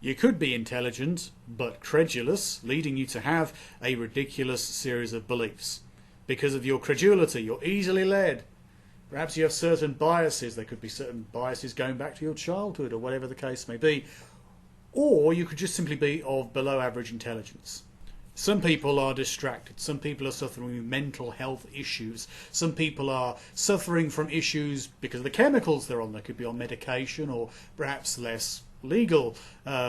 You could be intelligent, but credulous, leading you to have a ridiculous series of beliefs. Because of your credulity, you're easily led. Perhaps you have certain biases. There could be certain biases going back to your childhood or whatever the case may be. Or you could just simply be of below average intelligence. Some people are distracted. Some people are suffering with mental health issues. Some people are suffering from issues because of the chemicals they're on. They could be on medication or perhaps less legal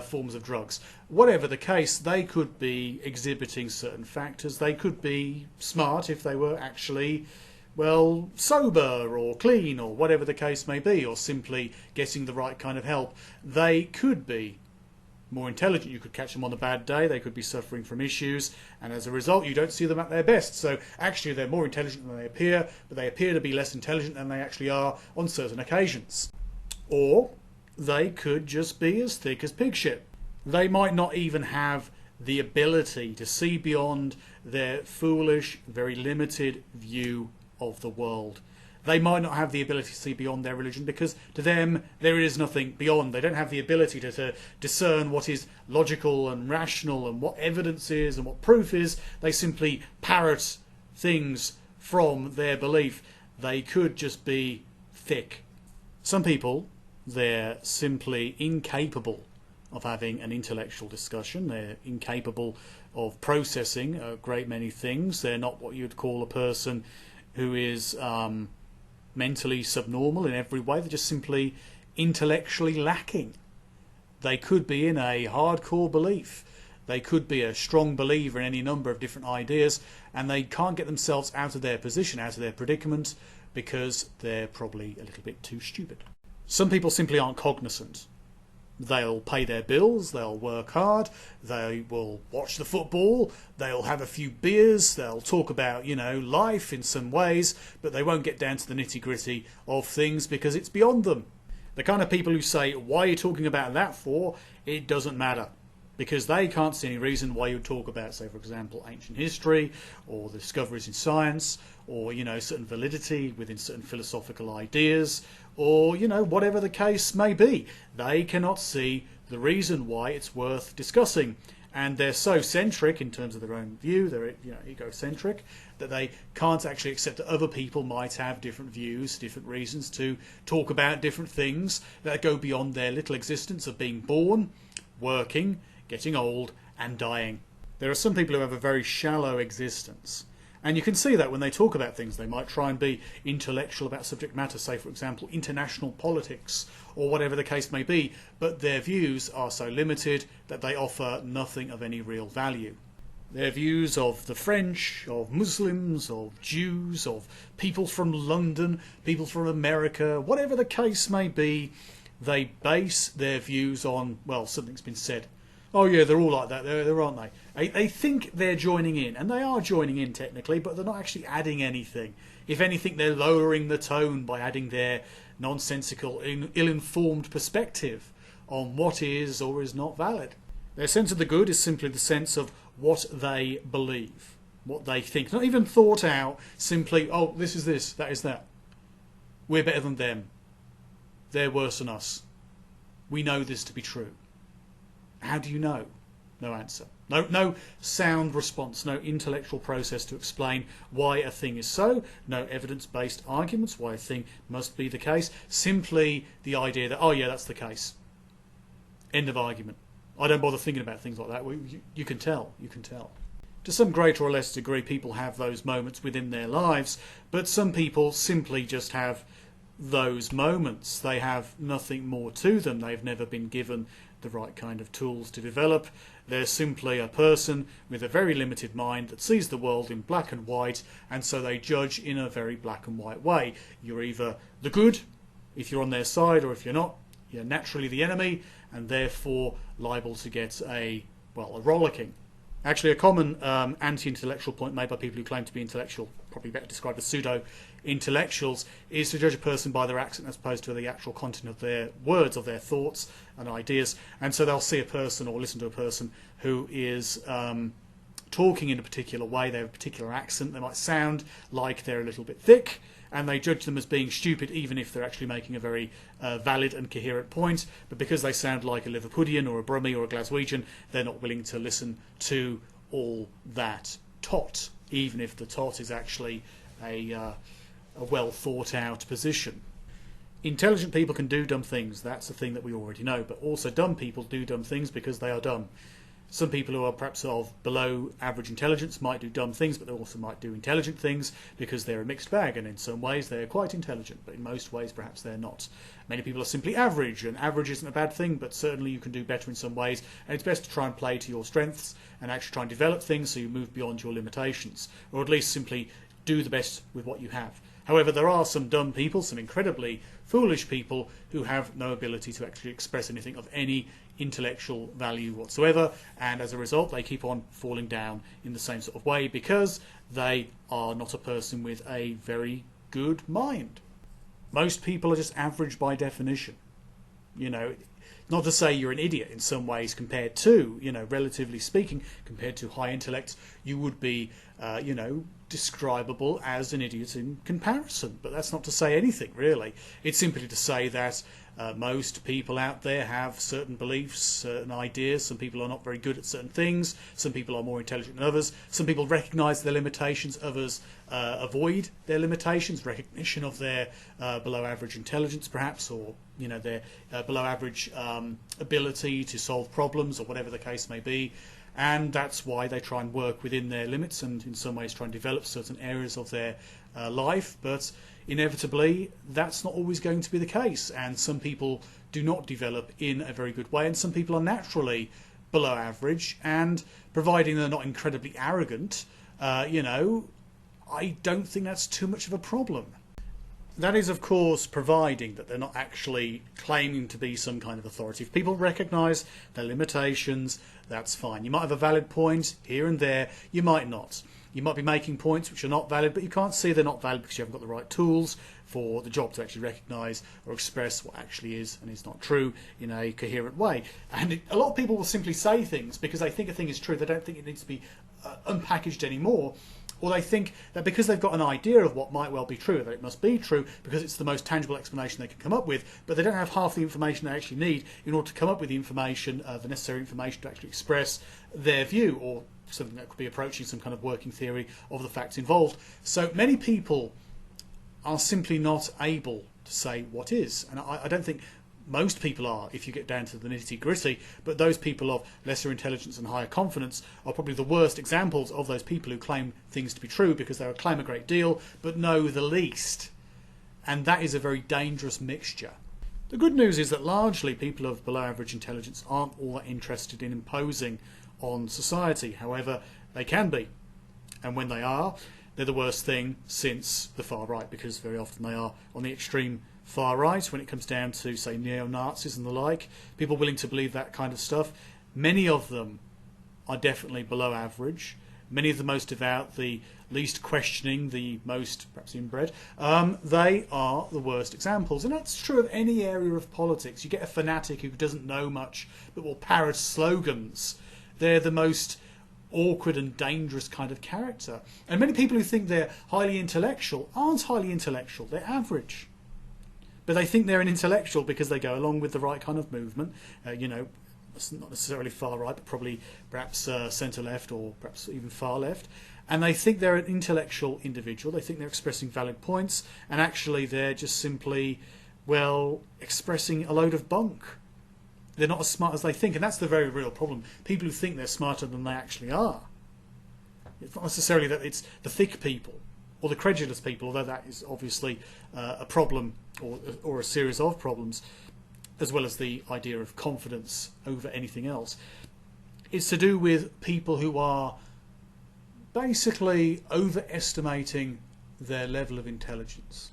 forms of drugs. Whatever the case, they could be exhibiting certain factors. They could be smart if they were actually, well, sober or clean or whatever the case may be, or simply getting the right kind of help. They could be more intelligent. You could catch them on a bad day. They could be suffering from issues, and as a result you don't see them at their best. So actually they're more intelligent than they appear, but they appear to be less intelligent than they actually are on certain occasions. Or they could just be as thick as pig shit. They might not even have the ability to see beyond their foolish, very limited view of the world. They might not have the ability to see beyond their religion because to them there is nothing beyond. They don't have the ability to discern what is logical and rational and what evidence is and what proof is. They simply parrot things from their belief. They could just be thick. Some people, they're simply incapable of having an intellectual discussion. They're incapable of processing a great many things. They're not what you'd call a person who is mentally subnormal in every way. They're just simply intellectually lacking. They could be in a hardcore belief. They could be a strong believer in any number of different ideas, and they can't get themselves out of their position, out of their predicament, because they're probably a little bit too stupid. Some people simply aren't cognizant. They'll pay their bills, they'll work hard, they will watch the football, they'll have a few beers, they'll talk about, life in some ways, but they won't get down to the nitty-gritty of things because it's beyond them. The kind of people who say, why are you talking about that for? It doesn't matter. Because they can't see any reason why you would talk about, say, for example, ancient history or the discoveries in science or, certain validity within certain philosophical ideas or, whatever the case may be. They cannot see the reason why it's worth discussing. And they're so centric in terms of their own view, they're egocentric, that they can't actually accept that other people might have different views, different reasons to talk about different things that go beyond their little existence of being born, working, getting old and dying. There are some people who have a very shallow existence, and you can see that when they talk about things. They might try and be intellectual about subject matter, say for example international politics or whatever the case may be, but their views are so limited that they offer nothing of any real value. Their views of the French, of Muslims, of Jews, of people from London, people from America, whatever the case may be, they base their views on, well, something's been said. Oh yeah, they're all like that, they're aren't they? They think they're joining in, and they are joining in technically, but they're not actually adding anything. If anything, they're lowering the tone by adding their nonsensical, ill-informed perspective on what is or is not valid. Their sense of the good is simply the sense of what they believe, what they think. Not even thought out, simply, oh, this is this, that is that. We're better than them. They're worse than us. We know this to be true. How do you know? No answer. No sound response, no intellectual process to explain why a thing is so, no evidence-based arguments why a thing must be the case, simply the idea that, oh yeah, that's the case. End of argument. I don't bother thinking about things like that. You can tell. To some greater or less degree, people have those moments within their lives, but some people simply just have those moments. They have nothing more to them. They've never been given the right kind of tools to develop. They're simply a person with a very limited mind that sees the world in black and white, and so they judge in a very black and white way. You're either the good, if you're on their side, or if you're not, you're naturally the enemy, and therefore liable to get a rollicking. Actually, a common anti-intellectual point made by people who claim to be intellectual, probably better described as pseudo-intellectuals, is to judge a person by their accent as opposed to the actual content of their words, of their thoughts and ideas. And so they'll see a person or listen to a person who is talking in a particular way. They have a particular accent. They might sound like they're a little bit thick, and they judge them as being stupid even if they're actually making a very valid and coherent point, but because they sound like a Liverpudlian or a Brummie or a Glaswegian, they're not willing to listen to all that tot, even if the tot is actually a well thought out position. Intelligent people can do dumb things, that's a thing that we already know, but also dumb people do dumb things because they are dumb. Some people who are perhaps of below average intelligence might do dumb things, but they also might do intelligent things because they're a mixed bag, and in some ways they're quite intelligent, but in most ways perhaps they're not. Many people are simply average, and average isn't a bad thing, but certainly you can do better in some ways, and it's best to try and play to your strengths and actually try and develop things so you move beyond your limitations, or at least simply do the best with what you have. However, there are some dumb people, some incredibly foolish people who have no ability to actually express anything of any intellectual value whatsoever, and as a result they keep on falling down in the same sort of way because they are not a person with a very good mind. Most people are just average by definition. You know, not to say you're an idiot in some ways compared to, relatively speaking, compared to high intellect, you would be, describable as an idiot in comparison. But that's not to say anything, really. It's simply to say that most people out there have certain beliefs, certain ideas. Some people are not very good at certain things. Some people are more intelligent than others. Some people recognise their limitations. Others avoid their limitations, recognition of their below average intelligence, perhaps, or their below average ability to solve problems, or whatever the case may be. And that's why they try and work within their limits and in some ways try and develop certain areas of their life. But inevitably, that's not always going to be the case. And some people do not develop in a very good way. And some people are naturally below average. And providing they're not incredibly arrogant, I don't think that's too much of a problem. That is, of course, providing that they're not actually claiming to be some kind of authority. If people recognise their limitations, that's fine. You might have a valid point here and there, you might not. You might be making points which are not valid, but you can't see they're not valid because you haven't got the right tools for the job to actually recognise or express what actually is and is not true in a coherent way. And a lot of people will simply say things because they think a thing is true, they don't think it needs to be unpackaged anymore. Or they think that because they've got an idea of what might well be true, that it must be true because it's the most tangible explanation they can come up with, but they don't have half the information they actually need in order to come up with the information, the necessary information to actually express their view, or something that could be approaching some kind of working theory of the facts involved. So many people are simply not able to say what is, and I don't think most people are, if you get down to the nitty-gritty, but those people of lesser intelligence and higher confidence are probably the worst examples of those people who claim things to be true because they claim a great deal but know the least. And that is a very dangerous mixture. The good news is that largely people of below average intelligence aren't all that interested in imposing on society. However, they can be. And when they are, they're the worst thing since the far right, because very often they are on the extreme far right when it comes down to, say, neo-Nazis and the like, people willing to believe that kind of stuff. Many of them are definitely below average. Many of the most devout, the least questioning, the most perhaps inbred, they are the worst examples. And that's true of any area of politics. You get a fanatic who doesn't know much but will parrot slogans. They're the most awkward and dangerous kind of character. And many people who think they're highly intellectual aren't highly intellectual, they're average. But they think they're an intellectual because they go along with the right kind of movement, it's not necessarily far right, but probably perhaps centre-left or perhaps even far left. And they think they're an intellectual individual, they think they're expressing valid points, and actually they're just simply, expressing a load of bunk. They're not as smart as they think, and that's the very real problem. People who think they're smarter than they actually are. It's not necessarily that it's the thick people or the credulous people, although that is obviously a problem or a series of problems, as well as the idea of confidence over anything else. It's to do with people who are basically overestimating their level of intelligence.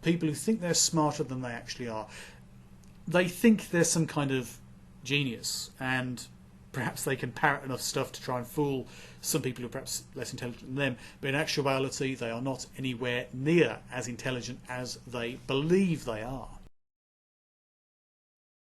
People who think they're smarter than they actually are. They think they're some kind of genius, and perhaps they can parrot enough stuff to try and fool some people who are perhaps less intelligent than them, but in actuality they are not anywhere near as intelligent as they believe they are.